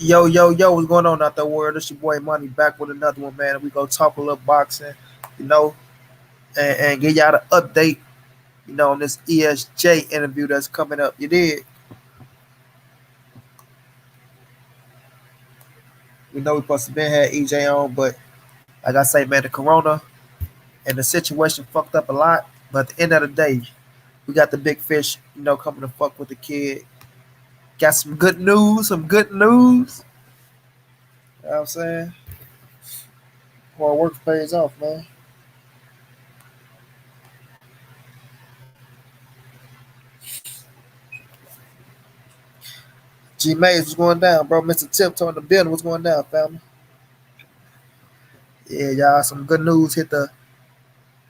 Yo, yo, yo, what's going on out there, world? It's your boy Money back with another one, man. And we go talk a little boxing, you know, and get y'all the update, on this ESJ interview that's coming up. You did. We know we supposed to been had EJ on, but like I say, man, the corona and the situation fucked up a lot. But at the end of the day, we got the big fish, coming to fuck with the kid. Got some good news, some good news. You know what I'm saying? Hard work pays off, man. G Mays, what's going down, bro? Mr. Tiptoe in the building, what's going down, family? Yeah, y'all, some good news hit the.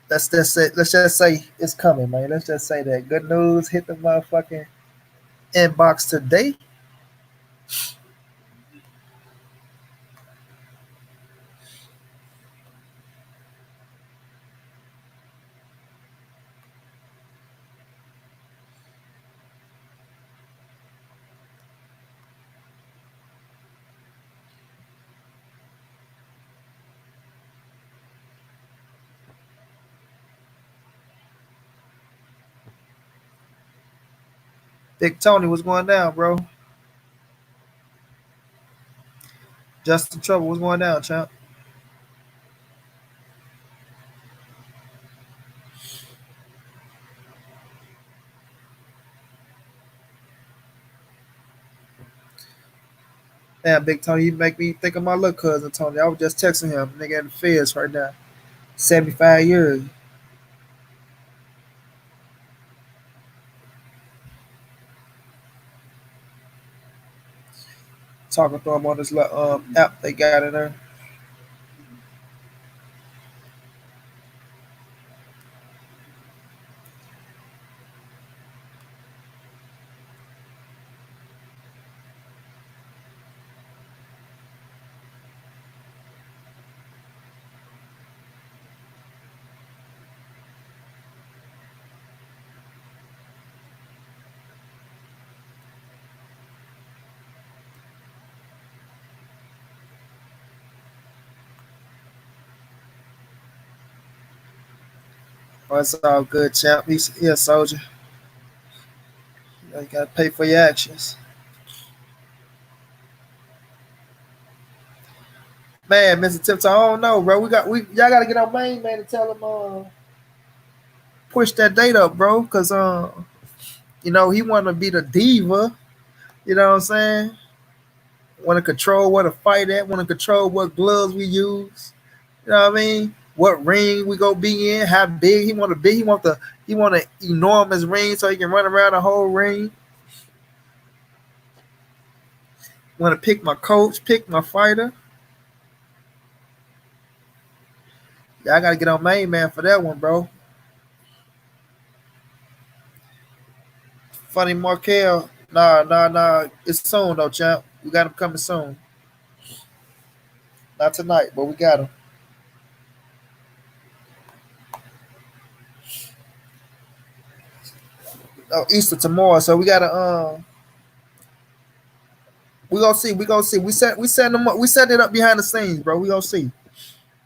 Let's just say it's coming, man. Let's just say that good news hit the motherfucking inbox today. Big Tony, what's going down, bro? Justin Trouble, what's going down, champ? Damn, Big Tony, you make me think of my little cousin Tony. I was just texting him, nigga in the feds right now. 75 years. Talking to him on this little app they got in there. Oh, it's all good, champ. He a soldier. You gotta pay for your actions. Man, Mr. Tiptoe, I don't know, bro. Y'all gotta get on main man and tell him push that date up, bro. Cause he wanna be the diva. You know what I'm saying? Want to control where to fight at. Want to control what gloves we use. You know what I mean? What ring we go be in? How big he want to be? He want an enormous ring so he can run around the whole ring. Want to pick my coach, pick my fighter. Yeah, I gotta get on main man for that one, bro. Funny Markel. Nah, nah, nah. It's soon though, champ. We got him coming soon. Not tonight, but we got him. Oh, Easter tomorrow, so we gotta we gonna see. We gonna see. We set them up. We set it up behind the scenes, bro. We gonna see.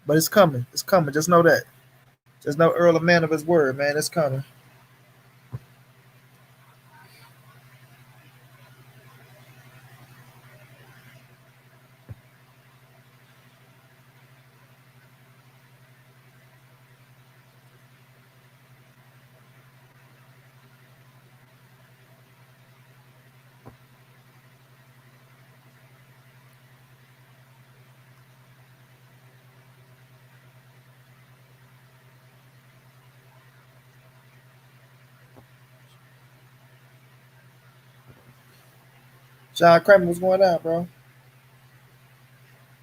But it's coming. It's coming. Just know that. Just know Earl a man of his word, man. It's coming. John Kramer, what's going on, bro?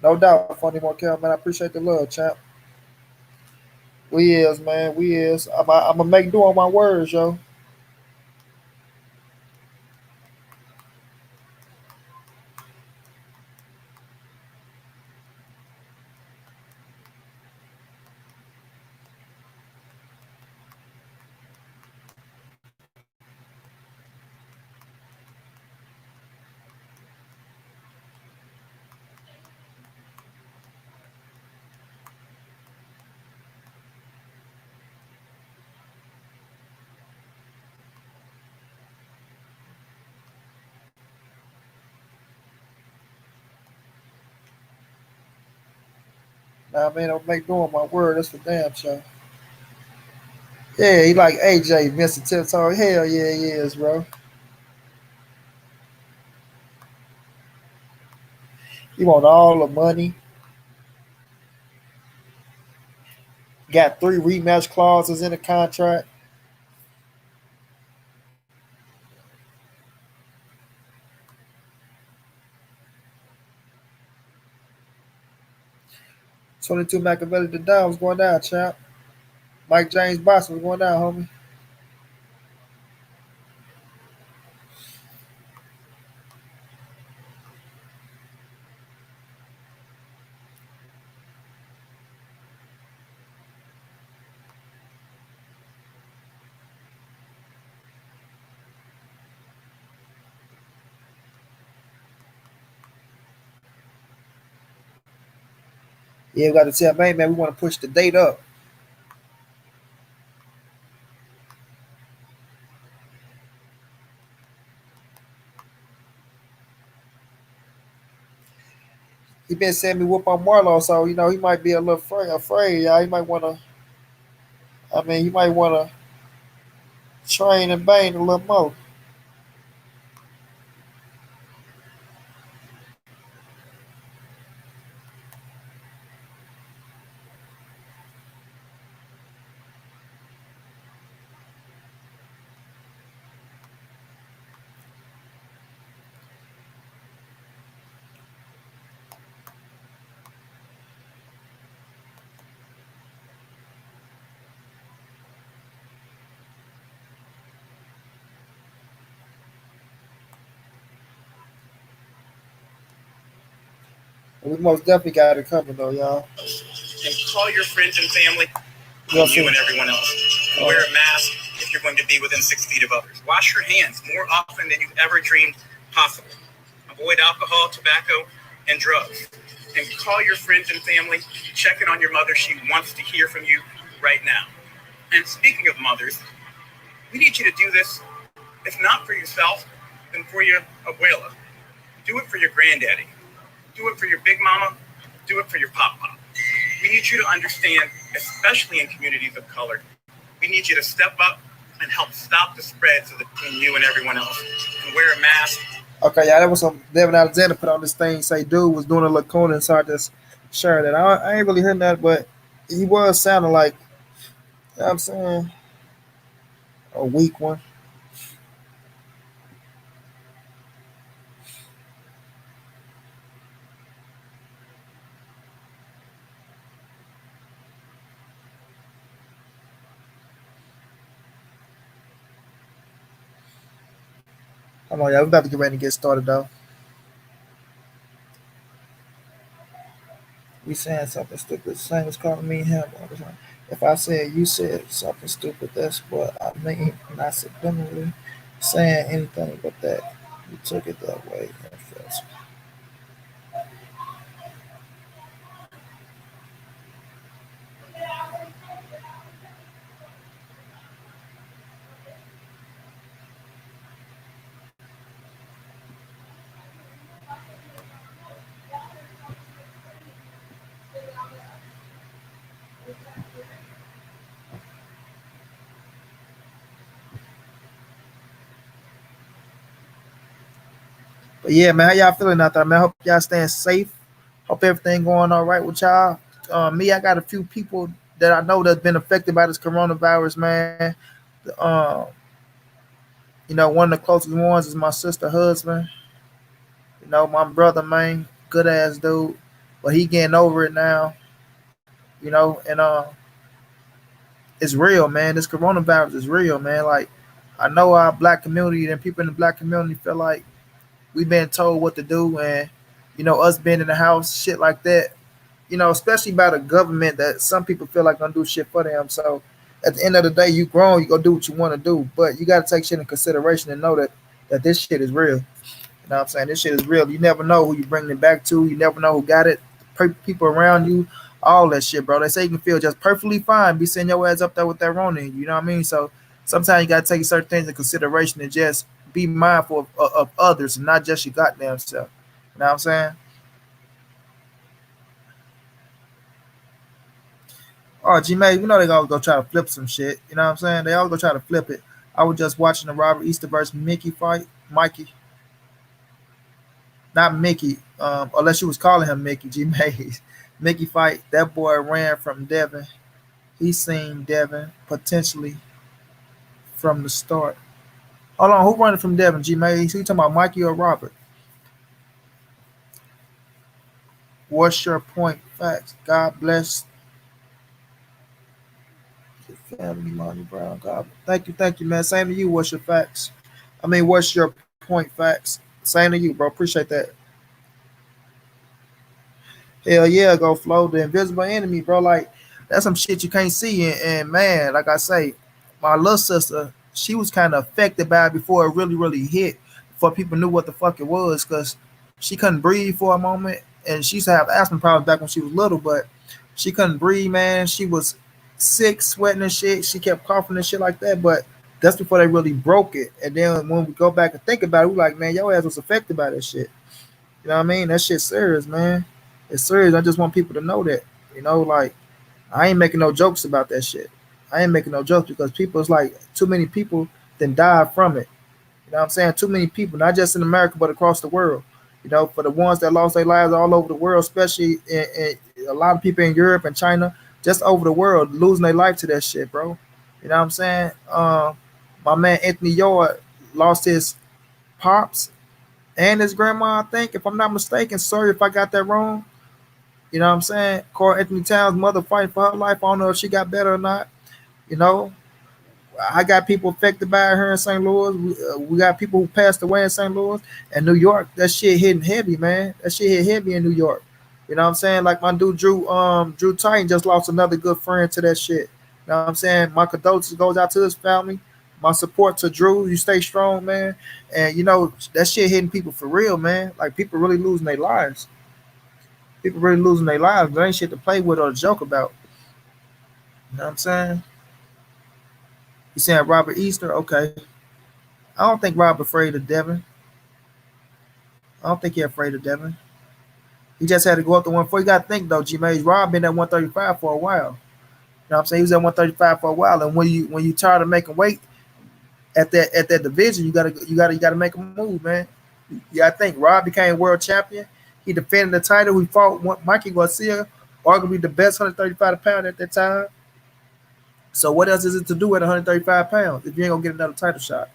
No doubt, funny Markel, man. I appreciate the love, champ. We is, man. We is. I'm gonna make do on my words, yo. Nah, man, don't make doing my word. That's for damn sure. Yeah, he like AJ, Mr. Tiptoe. Hell yeah, he is, bro. He want all the money. Got 3 rematch clauses in the contract. 22 Machiavelli the down was going down, champ. Mike James Boston was going down, homie. Yeah, we got to tell man, we want to push the date up. He been saying me whoop on Marlo, so he might be a little afraid. Y'all, he might want to. I mean, he might want to train and bang a little more. We most definitely got it coming though, y'all. And call your friends and family, you and everyone else. And wear a mask if you're going to be within 6 feet of others. Wash your hands more often than you've ever dreamed possible. Avoid alcohol, tobacco, and drugs. And call your friends and family. Check in on your mother. She wants to hear from you right now. And speaking of mothers, we need you to do this, if not for yourself, then for your abuela. Do it for your granddaddy. Do it for your big mama. Do it for your papa. We need you to understand, especially in communities of color, we need you to step up and help stop the spread so that between you and everyone else. And wear a mask. Okay, yeah, that was some Devin Alexander put on this thing. Say, dude was doing a lacuna, so I just shared that. I ain't really heard that, but he was sounding like, I'm saying, a weak one. Come on, yeah, we about to get ready to get started though. We saying something stupid. Same as calling me him all the time. If I said you said something stupid, that's what I mean. Not subliminally saying anything but that. You took it that way. But yeah, man, how y'all feeling out there, man? Hope y'all staying safe. Hope everything going all right with y'all. Me, I got a few people that I know that's been affected by this coronavirus, man. One of the closest ones is my sister husband. My brother, man, good ass dude, but he getting over it now. And it's real, man. This coronavirus is real, man. Like, I know our black community and people in the black community feel like we've been told what to do, and us being in the house, shit like that. Especially by the government, that some people feel like gonna do shit for them. So at the end of the day, you grown, you gonna do what you want to do, but you got to take shit in consideration and know that this shit is real. You know what I'm saying? This shit is real. You never know who you bringing it back to. You never know who got it. People around you, all that shit, bro. They say you can feel just perfectly fine, be sending your ass up there with that Rona. You know what I mean? So sometimes you gotta take certain things in consideration and just be mindful of others and not just your goddamn self. You know what I'm saying? Oh, G May, you know they always go try to flip some shit. You know what I'm saying? They always go try to flip it. I was just watching the Robert Easter versus Mickey fight. Mikey, not Mickey. Unless you was calling him Mickey, G May. Mickey fight. That boy ran from Devin. He seen Devin potentially from the start. Hold on, who running from Devin? G May. So you talking about Mikey or Robert? What's your point? Facts. God bless your family, Monty Brown. God, thank you, man. Same to you. What's your facts? I mean, what's your point? Facts. Same to you, bro. Appreciate that. Hell yeah, go flow. The invisible enemy, bro. Like that's some shit you can't see. And man, like I say, my little sister, she was kind of affected by it before it really hit. Before people knew what the fuck it was, because she couldn't breathe for a moment, and she used to have asthma problems back when she was little, but she couldn't breathe, man. She was sick, sweating and shit. She kept coughing and shit like that, but that's before they really broke it. And then when we go back and think about it, we like, man, your ass was affected by that shit. You know what I mean? That shit's serious, man. It's serious. I just want people to know that. Like I ain't making no jokes about that shit. I ain't making no jokes because people, it's like too many people then died from it. You know what I'm saying? Too many people, not just in America but across the world. For the ones that lost their lives all over the world, especially in a lot of people in Europe and China, just over the world, losing their life to that shit, bro. You know what I'm saying? My man Anthony Yard lost his pops and his grandma, I think, if I'm not mistaken. Sorry if I got that wrong. You know what I'm saying? Carl Anthony Towns' mother fighting for her life. I don't know if she got better or not. You know, I got people affected by it here in St. Louis. We got people who passed away in St. Louis and New York. That shit hitting heavy, man. That shit hit heavy in New York. You know what I'm saying? Like my dude Drew Titan just lost another good friend to that shit. You know what I'm saying? My condolences goes out to his family. My support to Drew. You stay strong, man. And that shit hitting people for real, man. Like people really losing their lives. People really losing their lives. There ain't shit to play with or to joke about. You know what I'm saying? You saying Robert Easter? Okay. I don't think Rob afraid of Devin. I don't think he afraid of Devin. He just had to go up to 140. You got to think though, G Mays. Rob been at 135 for a while. You know what I'm saying? He was at 135 for a while, and when you tired of making weight at that division, you gotta make a move, man. Yeah, I think Rob became world champion. He defended the title. He fought Mikey Garcia, arguably the best 135 pound at that time. So what else is it to do at 135 pounds if you ain't gonna get another title shot?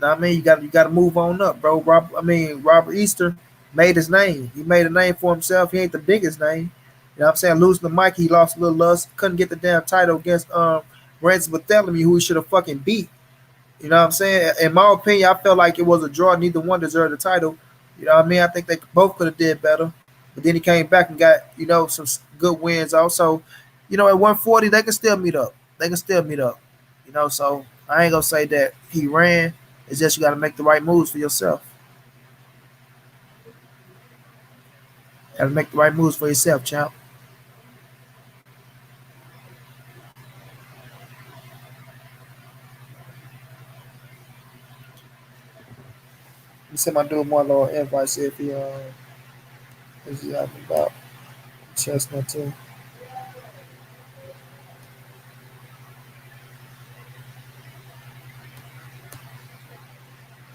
Know what I mean? You got to move on up, bro. Robert Easter made his name. He made a name for himself. He ain't the biggest name. You know what I'm saying? Losing to Mike, he lost a little lust. Couldn't get the damn title against Ransom Barthélemy, who he should have fucking beat. You know what I'm saying? In my opinion, I felt like it was a draw. Neither one deserved the title. You know what I mean? I think they both could have did better. But then he came back and got, some good wins also. At 140, they can still meet up. They can still meet up. So I ain't gonna say that he ran. It's just you got to make the right moves for yourself. Got to make the right moves for yourself, champ. You said my dude more little invite, see if he is he out about chestnut too.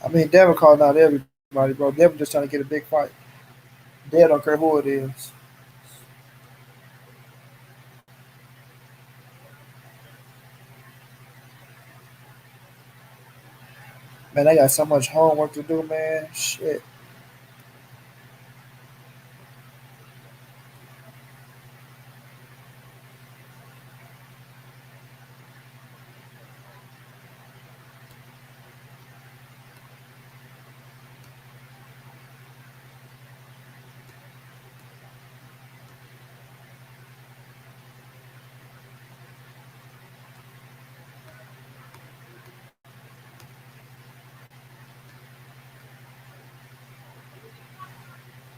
I mean, Devin calling out everybody, bro. Devin just trying to get a big fight. Dev don't care who it is. Man, they got so much homework to do, man. Shit.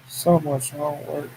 So much homework.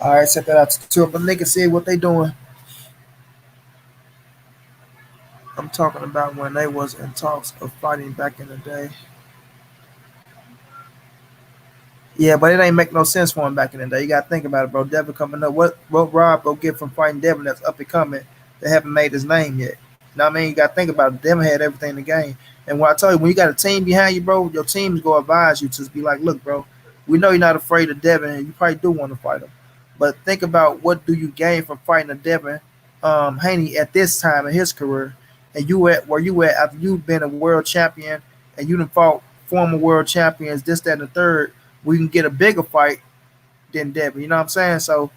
All right, set that out to two. But niggas see what they doing. I'm talking about when they was in talks of fighting back in the day. Yeah, but it ain't make no sense for him back in the day. You gotta think about it, bro. Devin coming up. What Rob go get from fighting Devin that's up and coming that haven't made his name yet? You know what I mean? You gotta think about it. Devin had everything in the game. And when I tell you, when you got a team behind you, bro, your team's gonna advise you to be like, look, bro, we know you're not afraid of Devin, and you probably do want to fight him. But think about what do you gain from fighting a Devin Haney at this time in his career, and you at where you at after you've been a world champion and you done fought former world champions, this, that, and the third. We can get a bigger fight than Devin. You know what I'm saying? So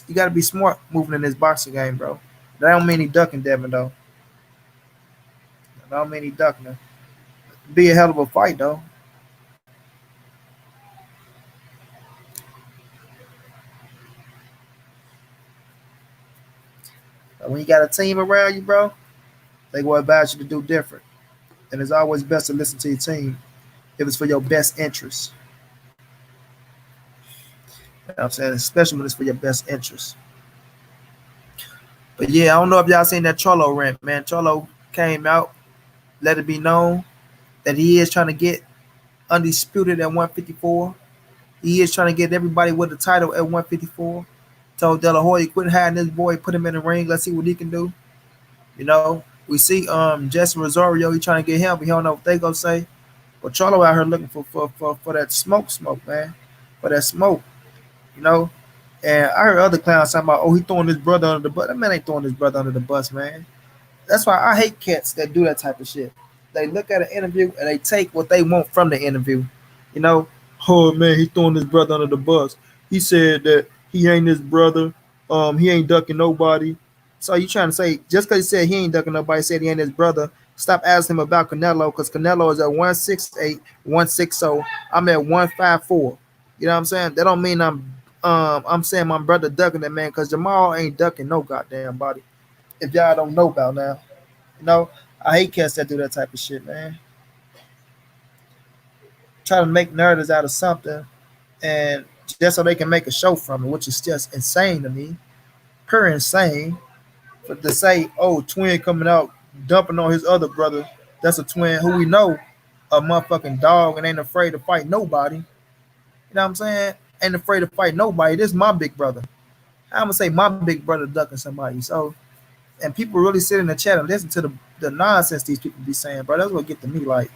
you got to be smart moving in this boxing game, bro. That don't mean he ducking Devin though. That don't mean he ducking him. Be a hell of a fight though. But when you got a team around you, bro, they will advise you to do different. And it's always best to listen to your team if it's for your best interest. You know what I'm saying? Especially when it's for your best interest. But yeah, I don't know if y'all seen that Cholo rant, man. Cholo came out, let it be known that he is trying to get undisputed at 154. He is trying to get everybody with the title at 154. Told De La Hoya, quit hiding this boy, put him in the ring. Let's see what he can do. You know, we see Jesse Rosario, he trying to get him, but he don't know what they gonna say. But Charlo out here looking for that smoke, man. For that smoke, you know. And I heard other clowns talking about, oh, he throwing his brother under the bus. That man ain't throwing his brother under the bus, man. That's why I hate cats that do that type of shit. They look at an interview and they take what they want from the interview. You know, oh man, he throwing his brother under the bus. He said that he ain't his brother. He ain't ducking nobody. So you trying to say just because he said he ain't ducking nobody, said he ain't his brother? Stop asking him about Canelo because Canelo is at 168, 160. I'm at 154. You know what I'm saying? That don't mean I'm saying my brother ducking that man because Jamal ain't ducking no goddamn body. If y'all don't know about now, you know, I hate cats that do that type of shit, man. Try to make narratives out of something and just so they can make a show from it, which is just insane to me. Pure insane. For to say, oh, twin coming out dumping on his other brother. That's a twin who we know a motherfucking dog and ain't afraid to fight nobody. You know what I'm saying? Ain't afraid to fight nobody. This is my big brother. I'm gonna say my big brother ducking somebody. So and people really sit in the chat and listen to the nonsense these people be saying, bro. That's what get to me. Like,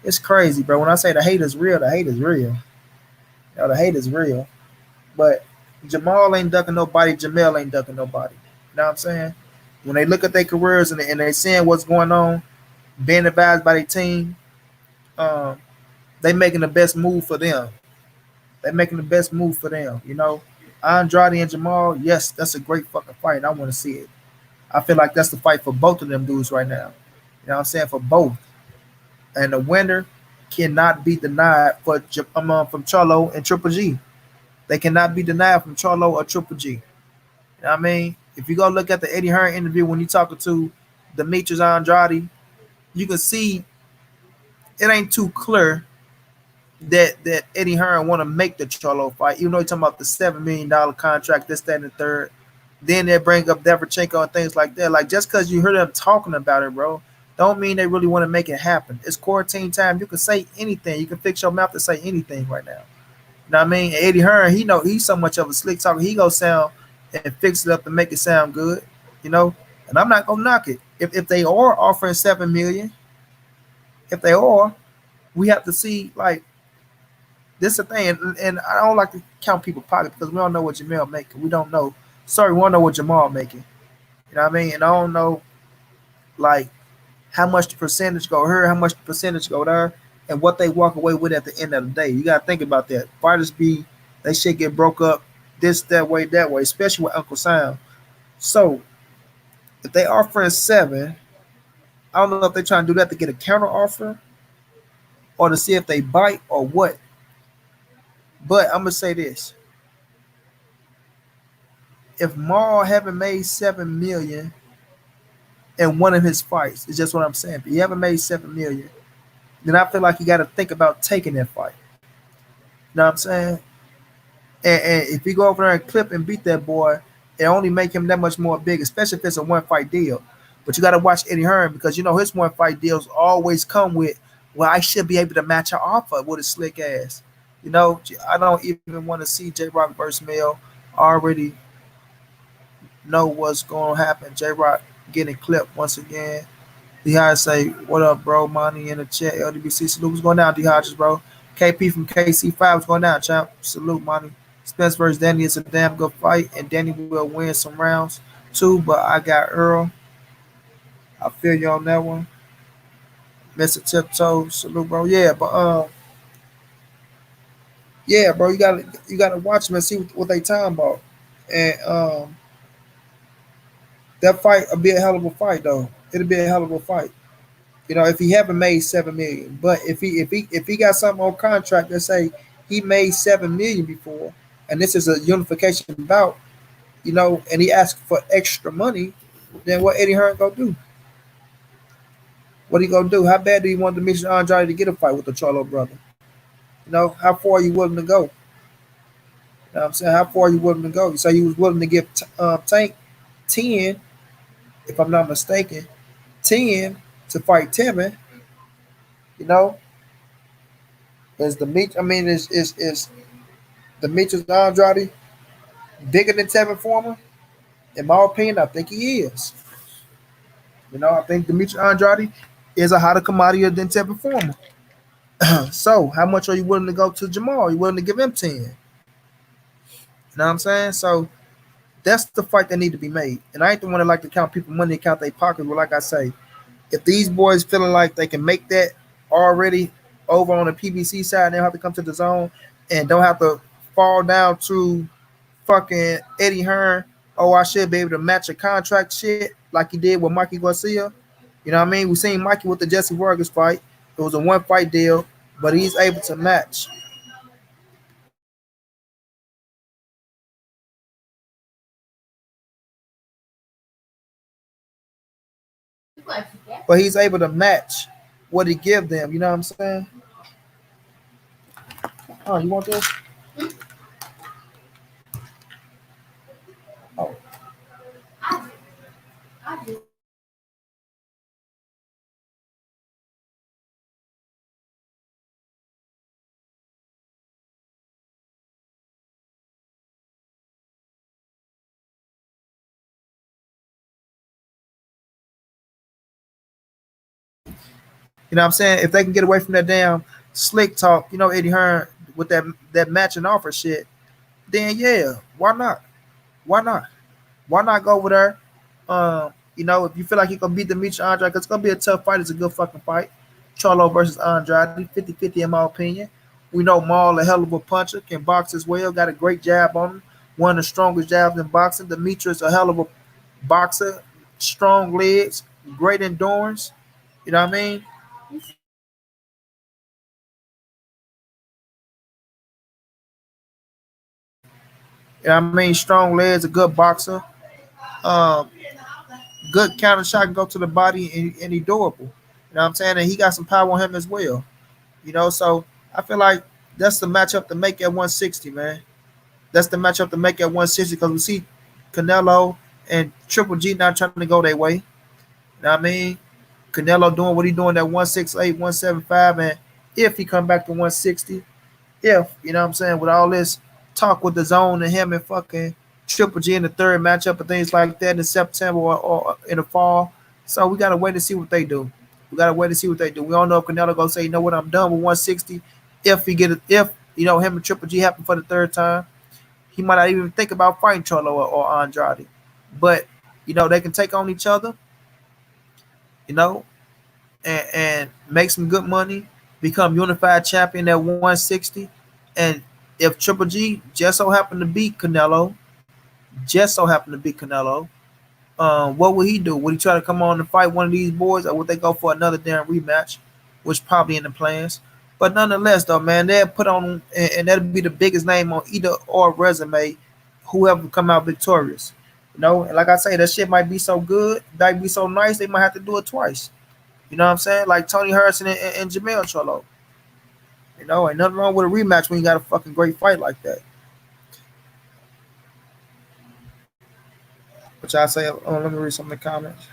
it's crazy, bro. When I say the hate is real, the hate is real. You know, the hate is real. But Jamal ain't ducking nobody. Jamel ain't ducking nobody. You know what I'm saying? When they look at their careers and they seeing what's going on, being advised by their team, um, they making the best move for them. They making the best move for them. You know, Andrade and Jamal, yes, that's a great fucking fight. I want to see it. I feel like that's the fight for both of them dudes right now. You know what I'm saying? For both. And the winner cannot be denied from Charlo and Triple G. They cannot be denied from Charlo or Triple G. You know what I mean? If you go look at the Eddie Hearn interview when you talking to Demetrius Andrade, you can see it ain't too clear that Eddie Hearn want to make the Charlo fight, even though he's talking about the $7 million contract, this, that, and the third. Then they bring up Deverchenko and things like that. Like just because you heard them talking about it, bro, don't mean they really want to make it happen. It's quarantine time. You can say anything. You can fix your mouth to say anything right now. You know what I mean? And Eddie Hearn, he know he's so much of a slick talker. He go sound and fix it up and make it sound good. You know, and I'm not gonna knock it. If they are offering 7 million, if they are, we have to see like this is the thing. And I don't like to count people's pockets because we don't know what Jamel making. We don't know. Sorry, we don't know what Jamal making. You know what I mean? And I don't know like how much the percentage go here, how much the percentage go there, and what they walk away with at the end of the day. You gotta think about that. Fighters be they shit get broke up this, that way, especially with Uncle Sam. So if they offering 7, I don't know if they're trying to do that to get a counter offer or to see if they bite or what. But I'm gonna say this: if Maul haven't made 7 million in one of his fights, it's just what I'm saying. If he haven't made 7 million, then I feel like you got to think about taking that fight. You know what I'm saying? And if you go over there and clip and beat that boy, it only make him that much more big, especially if it's a one fight deal. But you got to watch Eddie Hearn because you know his one fight deals always come with, well, I should be able to match her offer with a slick ass. You know, I don't even want to see J Rock versus Mel. Already know what's going to happen. J Rock getting clipped once again. D Hodges say, what up, bro? Money in the chat. LDBC salute. What's going down, D Hodges, bro? KP from KC5 was going down, champ. Salute, money. Spence versus Danny is a damn good fight, and Danny will win some rounds too. But I got Earl. I feel you on that one. Mr. Tiptoe, salute, bro. Yeah, bro. You gotta watch them and see what they talking about. And that fight will be a hell of a fight, though. It'll be a hell of a fight. You know, if he haven't made 7 million, but if he got something on contract that say he made 7 million before, and this is a unification bout, you know, and he asked for extra money, then what Eddie Hearn gonna do? What he gonna do? How bad do you want Demetrius Andrade to get a fight with the Charlo brother? You know, how far are you willing to go? You know what I'm saying? How far are you willing to go? You say you was willing to give Tank 10, if I'm not mistaken, 10 to fight Tevin. You know, is the meat? I mean, is Demetrius Andrade bigger than Tevin Former? In my opinion, I think he is. You know, I think Demetrius Andrade is a hotter commodity than Tevin Former. So, how much are you willing to go to Jamal? Are you willing to give him 10? You know what I'm saying? So, that's the fight that need to be made. And I ain't the one that like to count people money and count their pockets. But like I say, if these boys feeling like they can make that already over on the PBC side, they don't have to come to the zone and don't have to fall down to fucking Eddie Hearn. Oh, I should be able to match a contract shit like he did with Mikey Garcia. You know what I mean? We seen Mikey with the Jesse Vargas fight. It was a one fight deal, but he's able to match. But he's able to match what he give them. You know what I'm saying? Oh, you want this? Oh, you know what I'm saying? If they can get away from that damn slick talk, you know, Eddie Hearn with that matching offer shit, then yeah, why not? Why not? Why not go over there? You know, if you feel like you can beat Demetrius Andrade, because it's gonna be a tough fight. It's a good fucking fight. Charlo versus Andrade, 50-50 in my opinion. We know Maul, a hell of a puncher, can box as well. Got a great jab on him. One of the strongest jabs in boxing. Demetrius, a hell of a boxer, strong legs, great endurance. You know what I mean? You know what I mean? Strong legs, a good boxer. Um, Good counter shot can go to the body and he durable. You know what I'm saying? And he got some power on him as well. You know, so I feel like that's the matchup to make at 160, man. That's the matchup to make at 160 because we see Canelo and Triple G not trying to go their way. You know what I mean? Canelo doing what he doing at 168, 175, and if he come back to 160, if you know what I'm saying, with all this talk with the zone and him and fucking Triple G in the third matchup and things like that in September or in the fall. So we gotta wait to see what they do. We gotta wait to see what they do. We don't know if Canelo gonna say, you know what, I'm done with 160. If he get it, if you know him and Triple G happen for the third time, he might not even think about fighting Cholo or Andrade. But you know they can take on each other. You know, and make some good money, become unified champion at 160. And if Triple G just so happened to beat Canelo, just so happened to beat Canelo, what would he do? Would he try to come on and fight one of these boys, or would they go for another damn rematch, which probably in the plans? But nonetheless, though, man, they'll put on, and that'll be the biggest name on either or resume, whoever come out victorious. You know, and like I say, that shit might be so good, might be so nice, they might have to do it twice. You know what I'm saying? Like Tony Harrison and Jamel Cholo. You know, ain't nothing wrong with a rematch when you got a fucking great fight like that. What y'all say? Oh, let me read some of the comments.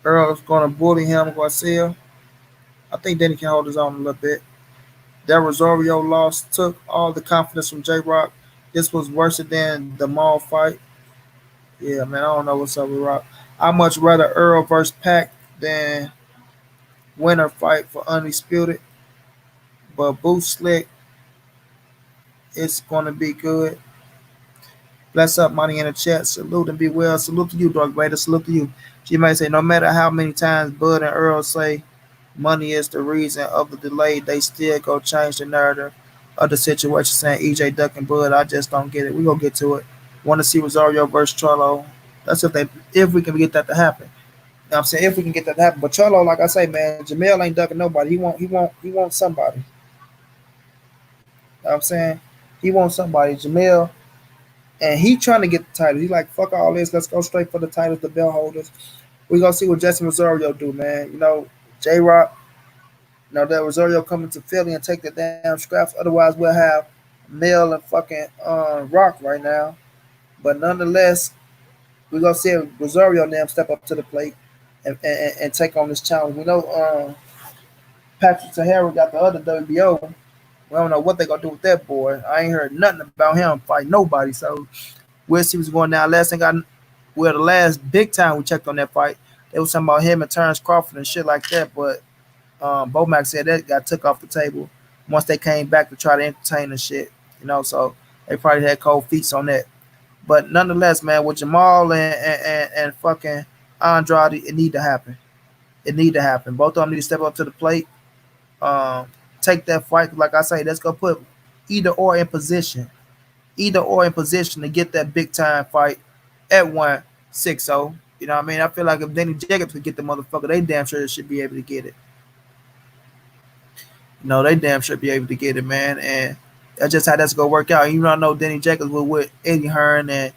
Earl's going to bully him, Garcia. I think Danny can hold his own a little bit. That Rosario loss took all the confidence from J Rock. This was worse than the mall fight. Yeah, man, I don't know what's up with Rock. I much rather Earl versus Pac than winner fight for Undisputed. But Boost Slick, it's going to be good. Bless up, money in the chat. Salute and be well. Salute to you, Dark Vader. Salute to you. She might say, no matter how many times Bud and Earl say money is the reason of the delay, they still go change the narrative of the situation, saying EJ Duck and Bud. I just don't get it. We gonna get to it. Want to see Rosario versus Charlo. That's if we can get that to happen. You know what I'm saying? If we can get that to happen. But Charlo, like I say, man, Jamel ain't ducking nobody. He wants somebody. You know what I'm saying? He wants somebody. Jamel, and he trying to get the title. He like, fuck all this. Let's go straight for the titles, the belt holders. We gonna see what Jesse Rosario do, man. You know, J Rock. You know that Rosario coming to Philly and take the damn scraps. Otherwise, we'll have Mel and fucking Rock right now. But nonetheless, we gonna see Rosario now step up to the plate and take on this challenge. We know Patrick Sahara got the other WBO. We don't know what they gonna do with that boy. I ain't heard nothing about him fight nobody. So we'll see what's going down. The last big time we checked on that fight, they was talking about him and Terrence Crawford and shit like that. But Bomac said that got took off the table once they came back to try to entertain and shit. You know, so they probably had cold feet on that. But nonetheless, man, with Jamal and fucking Andrade, it need to happen. It need to happen. Both of them need to step up to the plate. Um, take that fight. Like I say, let's go put either or in position. Either or in position to get that big time fight at 160. You know what I mean? I feel like if Danny Jacobs could get the motherfucker, they damn sure should be able to get it. You know, they damn sure be able to get it, man. And that's just how that's gonna work out. You know, I know Danny Jacobs was with Eddie Hearn and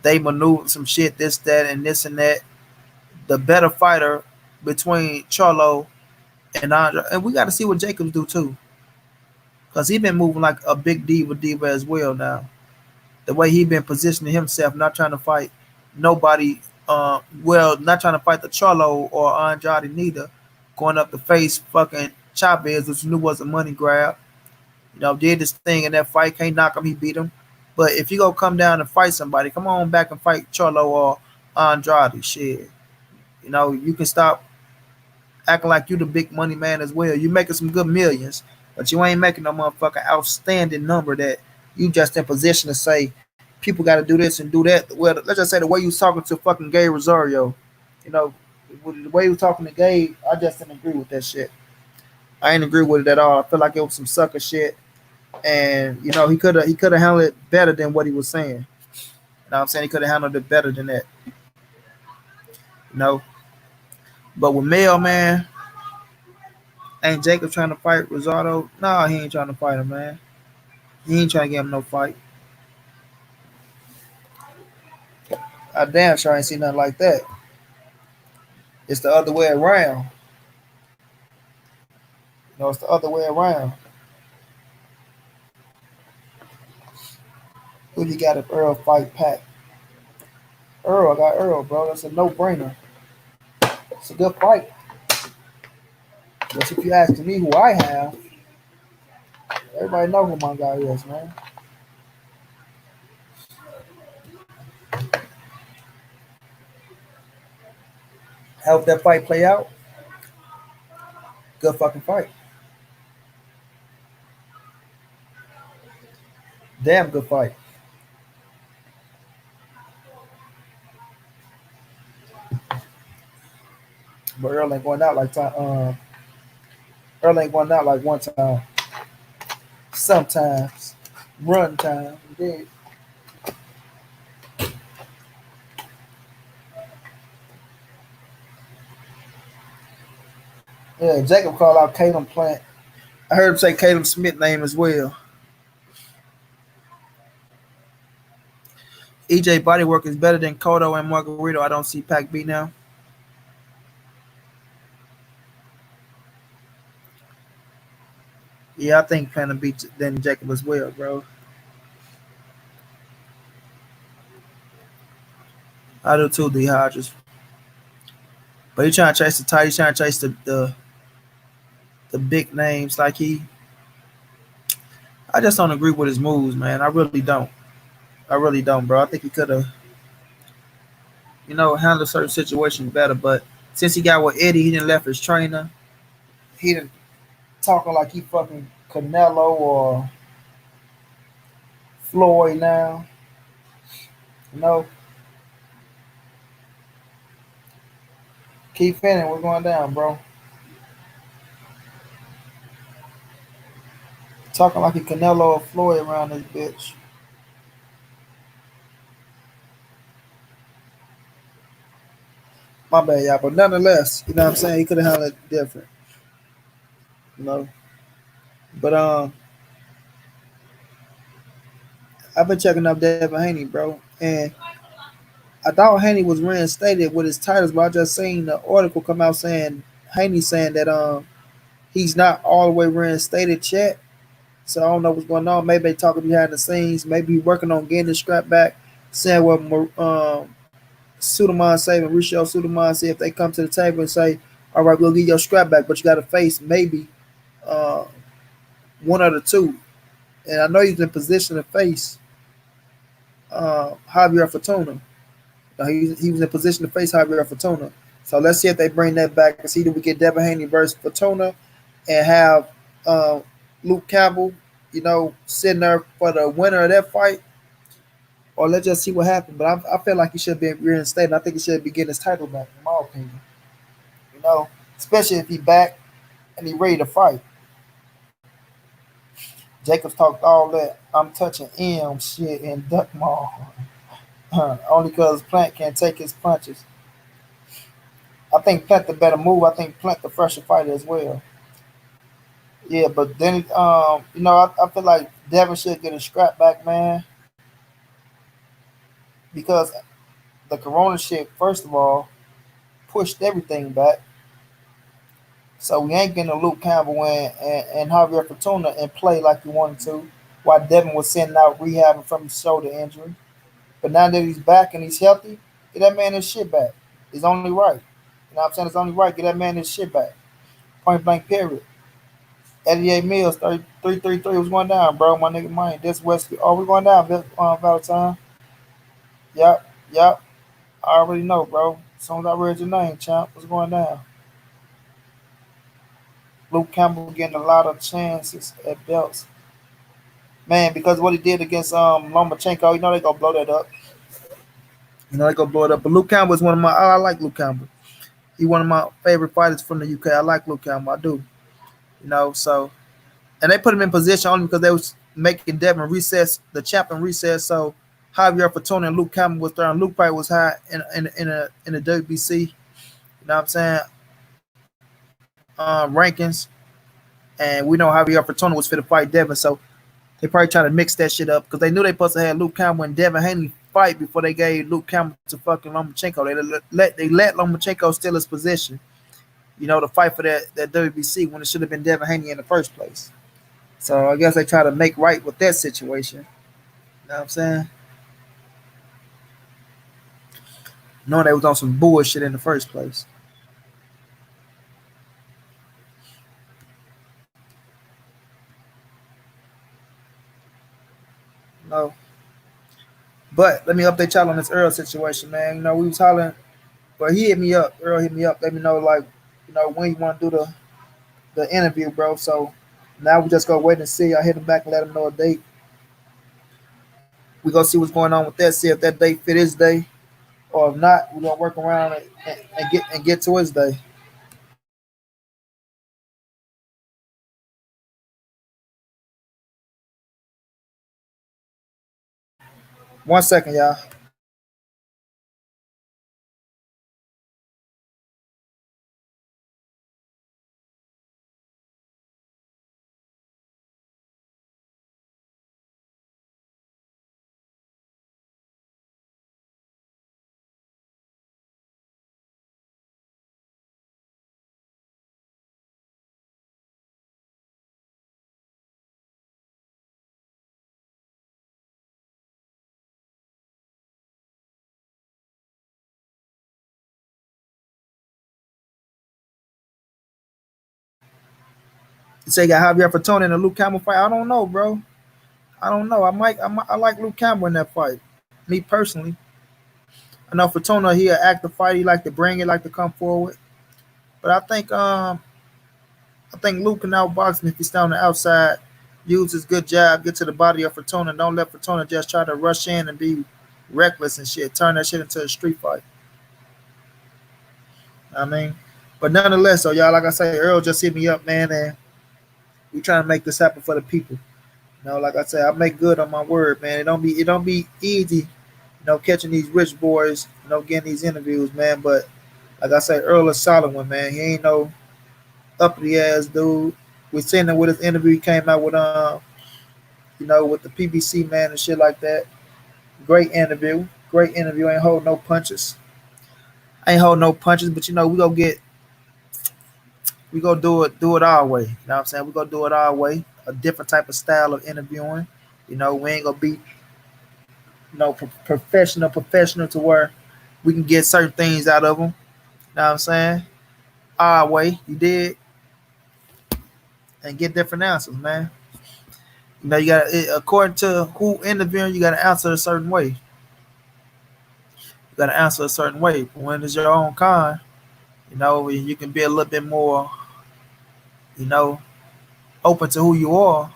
they maneuvered some shit, this, that, and this and that. The better fighter between Charlo and Andre, and we got to see what Jacobs do too, because he been moving like a big diva as well now. The way he been positioning himself, not trying to fight nobody. Not trying to fight the Charlo or Andrade neither. Going up to face fucking Chavez, which you knew was a money grab. You know, did this thing in that fight. Can't knock him. He beat him. But if you go come down and fight somebody, come on back and fight Charlo or Andrade. Shit. You know, you can stop acting like you the big money man as well. You making some good millions, but you ain't making no motherfucking outstanding number that you just in position to say people got to do this and do that. Well, let's just say the way you was talking to fucking Gabe Rosario, you know, the way you was talking to Gabe, I just didn't agree with that shit. I ain't agree with it at all. I feel like it was some sucker shit, and you know he could have handled it better than what he was saying. You know what I'm saying? He could have handled it better than that. You know, but with Mel, man, ain't Jacob trying to fight Rosado? No, he ain't trying to fight him, man. He ain't trying to give him no fight. I damn sure ain't seen nothing like that. It's the other way around. You know, it's the other way around. Who you got if Earl fight Pac? Earl, I got Earl, bro. That's a no-brainer. It's a good fight. But if you ask me who I have, everybody know who my guy is, man. How that fight play out? Good fucking fight. Damn good fight. But Earl ain't going out like time. Earl ain't going out like one time. Sometimes. Run time. He did. Yeah, Jacob called out Caleb Plant. I heard him say Caleb Smith name as well. EJ bodywork is better than Cotto and Margarito. I don't see Pac B now. Yeah, I think Plant to beat Danny Jacob as well, bro. I do too, D Hodges. But he trying to chase the title. He trying to chase the big names. Like I just don't agree with his moves, man. I really don't. I really don't, bro. I think he could have, handled certain situations better. But since he got with Eddie, he didn't left his trainer. He didn't talking like he fucking Canelo or Floyd now. You know, keep Fanning, we're going down, bro. Talking like a Canelo or Floyd around this bitch. My bad, y'all. But nonetheless, you know what I'm saying? He could have handled it different. You know. But I've been checking up Devin Haney, bro. And I thought Haney was reinstated with his titles, but I just seen the article come out saying Haney saying that he's not all the way reinstated yet. So I don't know what's going on. Maybe they talking behind the scenes. Maybe he working on getting the scrap back. Saying what Suleiman say, Mauricio Suleiman say, if they come to the table and say, all right, we'll give your scrap back, but you got to face maybe uh, one of the two. And I know he's in position to face Javier Fortuna. He was in position to face Javier Fortuna. So let's see if they bring that back and see if we get Devin Haney versus Fortuna and have uh, Luke Campbell, sitting there for the winner of that fight. Or let's just see what happens. But I feel like he should be reinstated. I think he should be getting his title back, in my opinion. You know, especially if he back and he ready to fight. Jacobs talked all that I'm touching M shit in Duck Mall. Only because Plant can't take his punches. I think Plant the better move. I think Plant the fresher fighter as well. Yeah, but then I feel like Devin should get a scrap back, man, because the Corona shit, first of all, pushed everything back. So we ain't getting a Luke Campbell and Javier Fortuna and play like we wanted to, while Devin was sitting out rehabbing from his shoulder injury. But now that he's back and he's healthy, get that man his shit back. It's only right. You know what I'm saying? It's only right. Get that man his shit back. Point blank period. Eddie A. Mills, 3333 was going down, bro. My nigga Mine. This Wesley. Oh, we're going down, Valentine. Yep, yep. I already know, bro. As soon as I read your name, champ, what's going down? Luke Campbell getting a lot of chances at belts. Man, because what he did against Lomachenko, they gonna blow that up. They gonna blow it up. But Luke Campbell is one of my I like Luke Campbell. He one of my favorite fighters from the UK. I like Luke Campbell. I do. So and they put him in position only because they was making Devin recess, the champion recess. So Javier Fortuna and Luke Campbell was there. Luke probably was high in the WBC. You know what I'm saying? Rankings. And we know Javier Fortuna was fit to fight Devin. So they probably try to mix that shit up because they knew they supposed to have Luke Campbell and Devin Haney fight before they gave Luke Campbell to fucking Lomachenko. They let Lomachenko steal his position, to fight for that WBC when it should have been Devin Haney in the first place. So I guess they try to make right with that situation. You know what I'm saying? Knowing they was on some bullshit in the first place. No. But let me update y'all on this Earl situation, man. We was hollering, but he hit me up. Earl hit me up, let me know like, when you want to do the interview, bro. So now we just go wait and see. I hit him back and let him know a date. We gonna see what's going on with that. See if that date fit his day, or if not, we gonna work around it and get to his day. 1 second, y'all. You say you got Javier Fatone in a Luke Campbell fight. I don't know, bro. I don't know. I like Luke Campbell in that fight. Me personally, I know Fatone he an active fight. He like to bring it, like to come forward. But I think Luke can outbox him if he's down the outside. Use his good jab, get to the body of Fatone. Don't let Fatone just try to rush in and be reckless and shit. Turn that shit into a street fight. I mean, but nonetheless, so y'all, like I say, Earl just hit me up, man, and we trying to make this happen for the people. You know, like I said, I make good on my word, man. It don't be easy, catching these rich boys, getting these interviews, man. But like I say, Earl is solid one, man. He ain't no uppity ass dude. We seen him with his interview. He came out with with the PBC man and shit like that. Great interview. Great interview. Ain't hold no punches. Ain't hold no punches, but we gonna do it our way. You know what I'm saying? We gonna do it our way. A different type of style of interviewing. We ain't gonna be professional to where we can get certain things out of them. You know what I'm saying? Our way, you did, and get different answers, man. You got according to who interviewing, you got to answer a certain way. You got to answer a certain way. But when it's your own kind, you can be a little bit more, you know, open to who you are.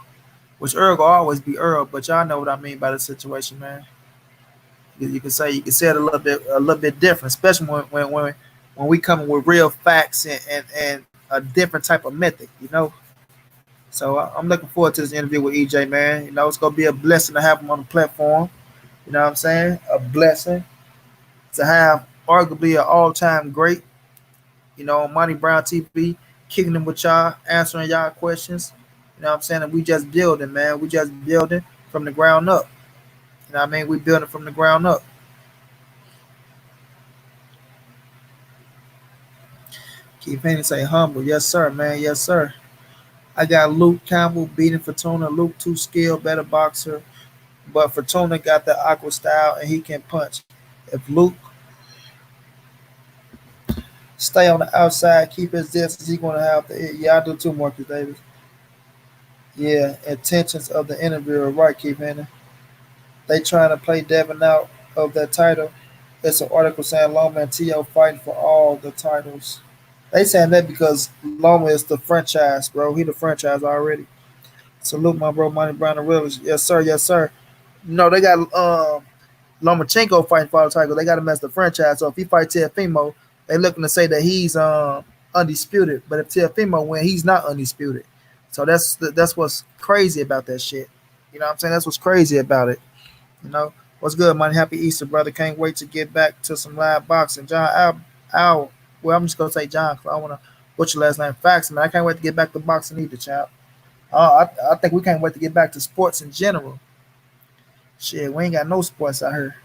Which Earl will always be Earl, but y'all know what I mean by the situation, man. You can say it a little bit different, especially when we come with real facts and a different type of method, So I'm looking forward to this interview with EJ, man. It's gonna be a blessing to have him on the platform. You know what I'm saying? A blessing to have arguably an all-time great, on Monty Brown TV, kicking them with y'all, answering y'all questions. You know what I'm saying? And we just building, man. We just building from the ground up. You know what I mean? We building from the ground up. Keep Penny say humble. Yes, sir, man. Yes, sir. I got Luke Campbell beating Fortuna. Luke too skilled, better boxer. But Fortuna got the aqua style and he can punch. If Luke stay on the outside, keep his distance, he's gonna have to. Yeah, I do too, Marcus Davis. Yeah, intentions of the interviewer, right, Keith Henry. They trying to play Devin out of that title. It's an article saying Loma and T.O. fighting for all the titles. They saying that because Loma is the franchise, bro. He the franchise already. Salute my bro, Money Brown and Willis. Yes, sir. Yes, sir. No, they got Lomachenko fighting for the title. They got him as the franchise. So if he fights Teofimo, they looking to say that he's undisputed. But if Teofimo win, he's not undisputed. So that's what's crazy about that shit. You know what I'm saying? That's what's crazy about it. What's good, money? Happy Easter, brother. Can't wait to get back to some live boxing. John Al well, I'm just gonna say John because I want to butcher your last name. Facts, man. I can't wait to get back to boxing either, child. I think we can't wait to get back to sports in general. Shit, we ain't got no sports out here.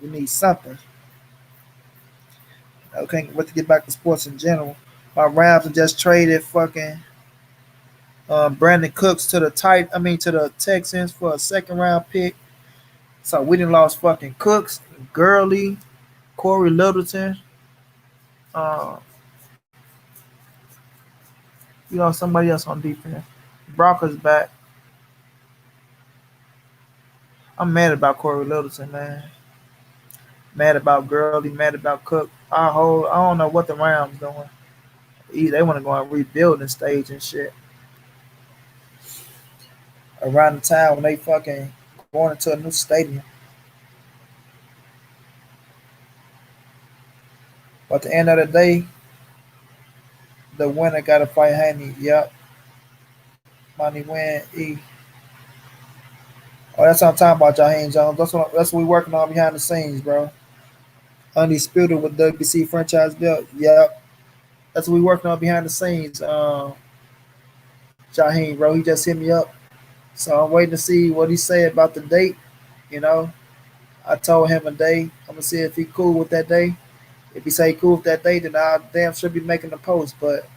We need something. I can't wait to get back to sports in general. My Rams have just traded fucking Brandon Cooks to the Texans for a second round pick. So we didn't lost fucking Cooks, Gurley, Corey Littleton. Uh, somebody else on defense. Broncos back. I'm mad about Corey Littleton, man. Mad about Gurley, mad about Cook. I don't know what the Rams doing. They want to go on rebuilding stage and shit. Around the time when they fucking going into a new stadium. But at the end of the day, the winner got to fight Haney. Yep. Money win. E. Oh, that's what I'm talking about, Jaheim Jones. That's what we working on behind the scenes, bro. Undisputed with WBC franchise belt. Yep. That's what we working on behind the scenes. Jaheim, bro, he just hit me up. So I'm waiting to see what he say about the date. You know, I told him a day. I'm gonna see if he cool with that day. If he say cool with that day, then I damn should be making the post. But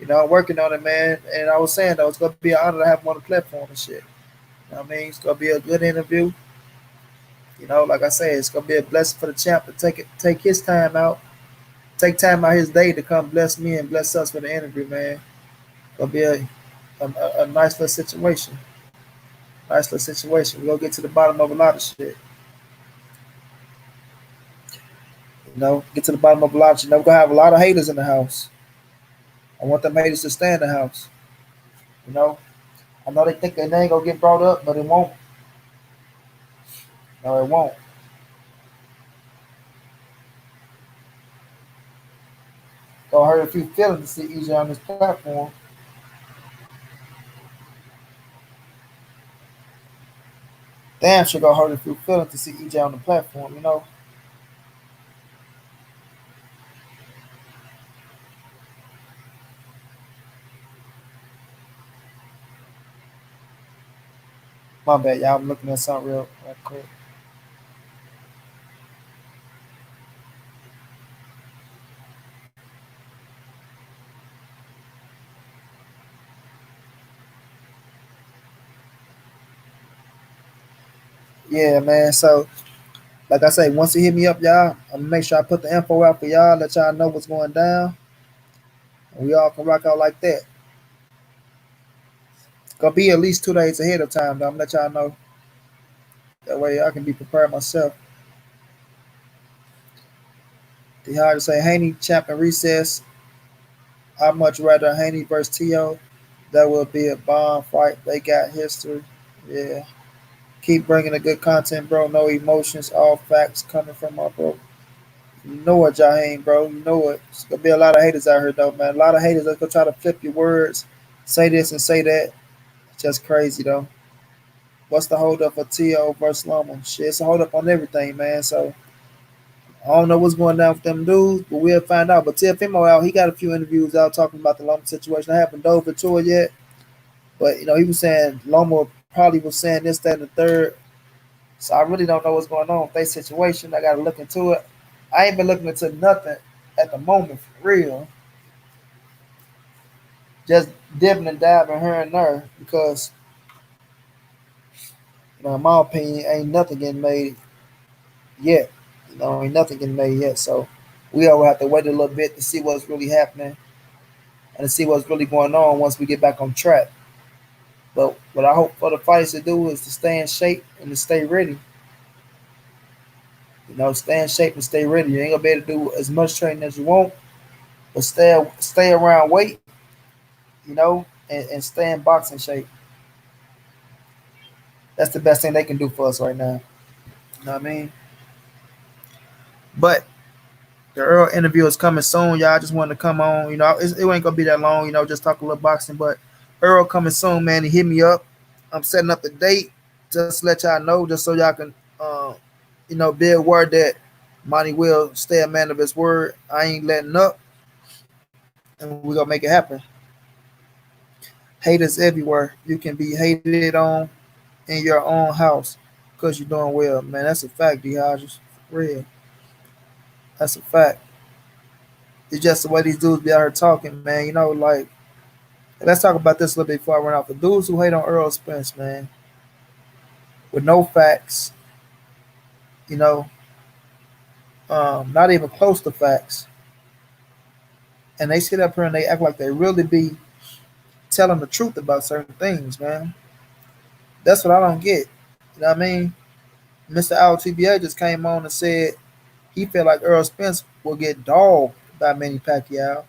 I'm working on it, man. And I was saying though, it's gonna be an honor to have him on the platform and shit. You know what I mean? It's gonna be a good interview. Like I said, it's gonna be a blessing for the champ to take his time out, take time out his day to come bless me and bless us for the interview, man. Gonna be a nice little situation. Nice little situation. We'll get to the bottom of a lot of shit. Get to the bottom of a lot of shit. We're gonna have a lot of haters in the house. I want them haters to stay in the house. You know, I know they think their name gonna get brought up, but it won't. No, it won't. Gonna hurt a few feelings to see EJ on this platform. Damn sure gonna hurt a few feelings to see EJ on the platform. My bad, y'all. I'm looking at something real quick. Yeah, man. So, like I say, once you hit me up, y'all, I'm gonna make sure I put the info out for y'all, let y'all know what's going down, and we all can rock out like that. It's gonna be at least 2 days ahead of time, though. I'm gonna let y'all know. That way I can be prepared myself. The hard to say Haney champion recess. I much rather Haney versus T.O. That will be a bomb fight. They got history. Yeah. Keep bringing the good content, bro. No emotions, all facts coming from my bro. You know what, Jaheim, bro. You know it. It's gonna be a lot of haters out here, though, man. A lot of haters that's gonna try to flip your words, say this and say that. It's just crazy, though. What's the hold up for T.O. versus Loma? Shit, it's a hold up on everything, man. So I don't know what's going down with them dudes, but we'll find out. But Fimo out, he got a few interviews out talking about the Loma situation. I haven't dove into it yet, but he was saying Loma probably was saying this, that, and the third. So I really don't know what's going on with their situation. I got to look into it. I ain't been looking into nothing at the moment for real. Just dipping and diving here and there because, in my opinion, ain't nothing getting made yet. Ain't nothing getting made yet. So we all have to wait a little bit to see what's really happening and to see what's really going on once we get back on track. But what I hope for the fighters to do is to stay in shape and to stay ready. Stay in shape and stay ready. You ain't gonna be able to do as much training as you want, but stay around weight, and stay in boxing shape. That's the best thing they can do for us right now. You know what I mean? But the Errol interview is coming soon, y'all. I just wanted to come on. It ain't gonna be that long. Just talk a little boxing. But Errol coming soon, man. He hit me up. I'm setting up the date just to let y'all know, just so y'all can, be aware that Monty will stay a man of his word. I ain't letting up, and we're gonna make it happen. Haters everywhere. You can be hated on in your own house because you're doing well, man. That's a fact, D. Hodges. For real. That's a fact. It's just the way these dudes be out here talking, man. Like, let's talk about this a little bit before I run off. The dudes who hate on Errol Spence, man, with no facts, you know, not even close to facts, and they sit up here and they act like they really be telling the truth about certain things, man. That's what I don't get. You know what I mean? Mr. LTBA just came on and said he felt like Errol Spence will get dogged by Manny Pacquiao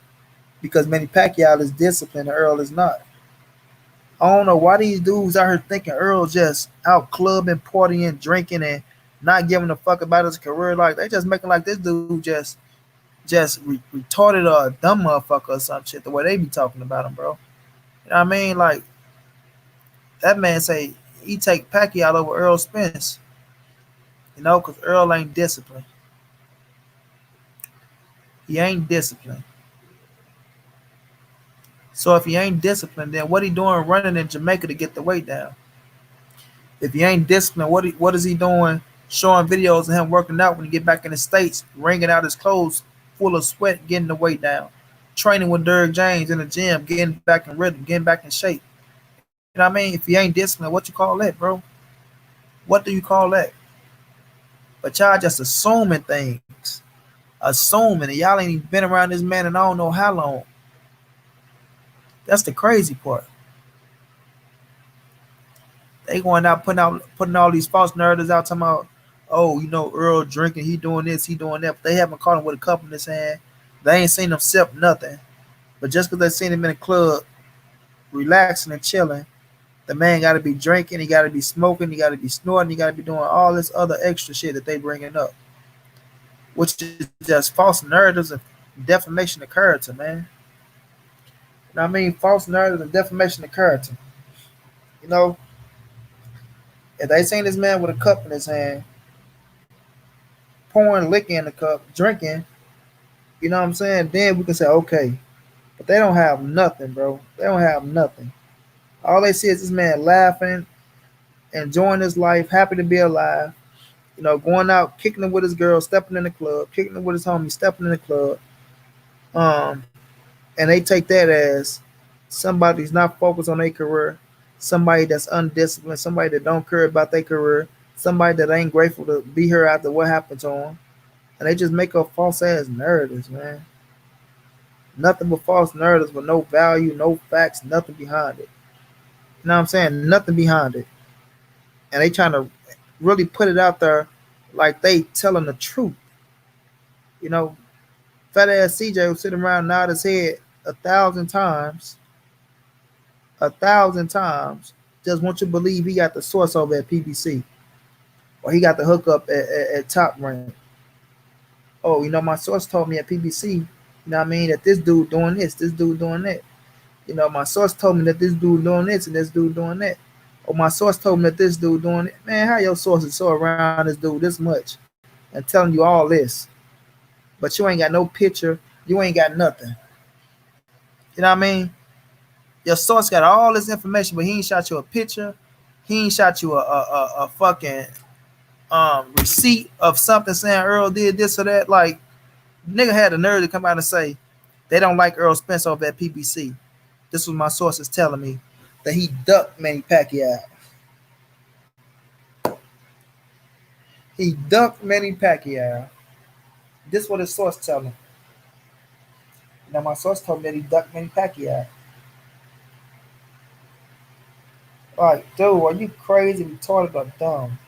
because Manny Pacquiao is disciplined and Errol is not. I don't know why these dudes out here thinking Earl just out clubbing, partying, drinking, and not giving a fuck about his career. Like they just making like this dude just retarded or a dumb motherfucker or some shit. The way they be talking about him, bro. You know what I mean? Like that man say he take Pacquiao over Earl Spence. Because Earl ain't disciplined. He ain't disciplined. So if he ain't disciplined, then what he doing running in Jamaica to get the weight down? If he ain't disciplined, what is he doing? Showing videos of him working out when he get back in the States, wringing out his clothes full of sweat, getting the weight down, training with Derrick James in the gym, getting back in rhythm, getting back in shape. You know what I mean? If he ain't disciplined, what you call that, bro? What do you call that? But y'all just assuming things. Assuming, and y'all ain't even been around this man in I don't know how long. That's the crazy part. They going out putting all these false narratives out talking about, oh, Earl drinking, he doing this, he doing that. But they haven't caught him with a cup in his hand. They ain't seen him sip nothing. But just because they seen him in the club, relaxing and chilling, the man got to be drinking, he got to be smoking, he got to be snorting, he got to be doing all this other extra shit that they bringing up, which is just false narratives and defamation of character, man. You know what I mean? False narratives and defamation of character. You know, if they seen this man with a cup in his hand, pouring liquor in the cup, drinking, you know what I'm saying? Then we can say, okay. But they don't have nothing, bro. They don't have nothing. All they see is this man laughing, enjoying his life, happy to be alive. Going out, kicking it with his girl, stepping in the club, kicking it with his homie, stepping in the club. Um, and they take that as somebody's not focused on their career, somebody that's undisciplined, somebody that don't care about their career, somebody that ain't grateful to be here after what happened to them. And they just make up false ass narratives, man. Nothing but false narratives with no value, no facts, nothing behind it. You know what I'm saying? Nothing behind it. And they trying to really put it out there like they telling the truth. You know, fat ass CJ was sitting around nod his head 1,000 times, 1,000 times, just want you to believe he got the source over at PBC or he got the hookup at Top Rank. Oh, my source told me at PBC, what I mean, that this dude doing this dude doing that. My source told me that this dude doing this and this dude doing that. Or my source told me that this dude doing it. Man, how your source is so around this dude this much and telling you all this, but you ain't got no picture, you ain't got nothing. You know what I mean? Your source got all this information, but he ain't shot you a picture. He ain't shot you a fucking receipt of something saying Earl did this or that. Like, nigga had the nerve to come out and say they don't like Errol Spence over at PBC. This was my sources telling me that he ducked Manny Pacquiao. He ducked Manny Pacquiao. This what his source telling me. Now my source told me that he ducked Manny Pacquiao. Like, dude, are you crazy, retarded, or dumb?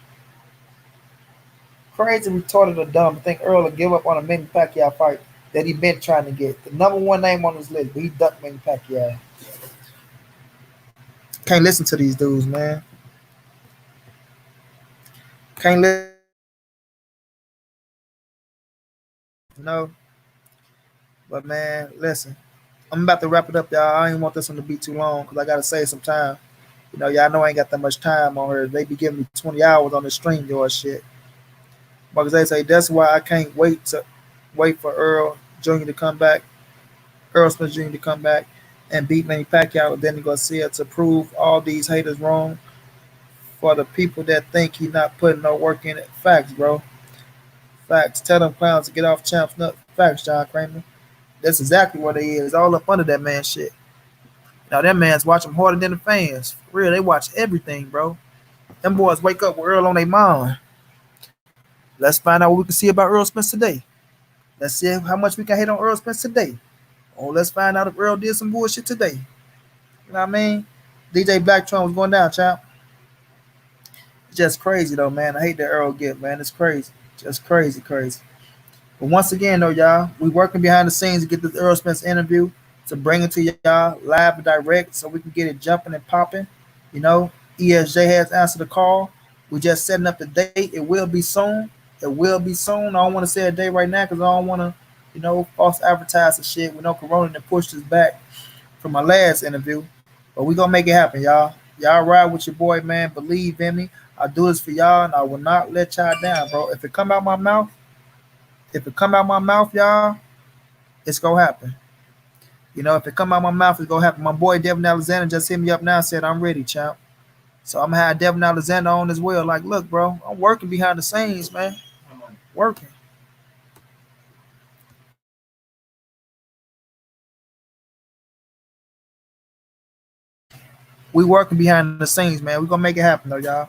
Crazy, retarded, or dumb to think Earl will give up on a Manny Pacquiao fight that he been trying to get. The number one name on his list, but he ducked Manny Pacquiao. Can't listen to these dudes, man. Can't listen. No. But man, listen. I'm about to wrap it up, y'all. I ain't want this one to be too long because I gotta save some time. Y'all know I ain't got that much time on here. They be giving me 20 hours on the stream, your shit. Because they say that's why I can't wait for Earl Jr. to come back, Earl Smith Jr. to come back and beat Manny Pacquiao and then Garcia to prove all these haters wrong. For the people that think he not putting no work in it, facts, bro. Facts. Tell them clowns to get off champs. Nut. Facts, John Kramer. That's exactly what they is. All up under that man shit. Now that man's watching harder than the fans. For real, they watch everything, bro. Them boys wake up with Earl on their mind. Let's find out what we can see about Earl Spence today. Let's see how much we can hate on Earl Spence today. Or let's find out if Earl did some bullshit today. You know what I mean? DJ Blacktron was going down, champ. It's just crazy though, man. I hate that Earl get, man. It's crazy. Just crazy, crazy. But once again, though, y'all, we working behind the scenes to get this Errol Spence interview to bring it to y'all live and direct so we can get it jumping and popping. ESJ has answered the call. We just setting up the date. It will be soon. It will be soon. I don't want to say a date right now because I don't want to, false advertise and shit. We know Corona and pushed us back from my last interview. But we going to make it happen, y'all. Y'all ride with your boy, man. Believe in me. I do this for y'all, and I will not let y'all down, bro. If it come out my mouth, y'all, it's gonna happen. If it come out my mouth, it's gonna happen. My boy Devin Alexander just hit me up now and said I'm ready, champ. So I'm gonna have Devin Alexander on as well. Like, look, bro, I'm working behind the scenes, man. Working. We working behind the scenes, man. We gonna make it happen though, y'all.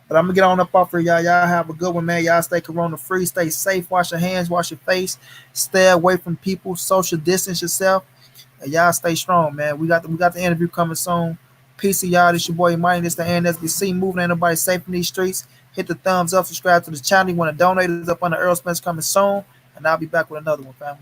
But I'm gonna get on up off here, y'all. Y'all have a good one, man. Y'all stay corona free, stay safe, wash your hands, wash your face, stay away from people, social distance yourself, and y'all stay strong, man. We got the interview coming soon. Peace to y'all. This your boy Money. This the NSBC. Moving, ain't nobody safe in these streets. Hit the thumbs up. Subscribe to the channel. You want to donate? Is up on the Errol Spence coming soon. And I'll be back with another one, family.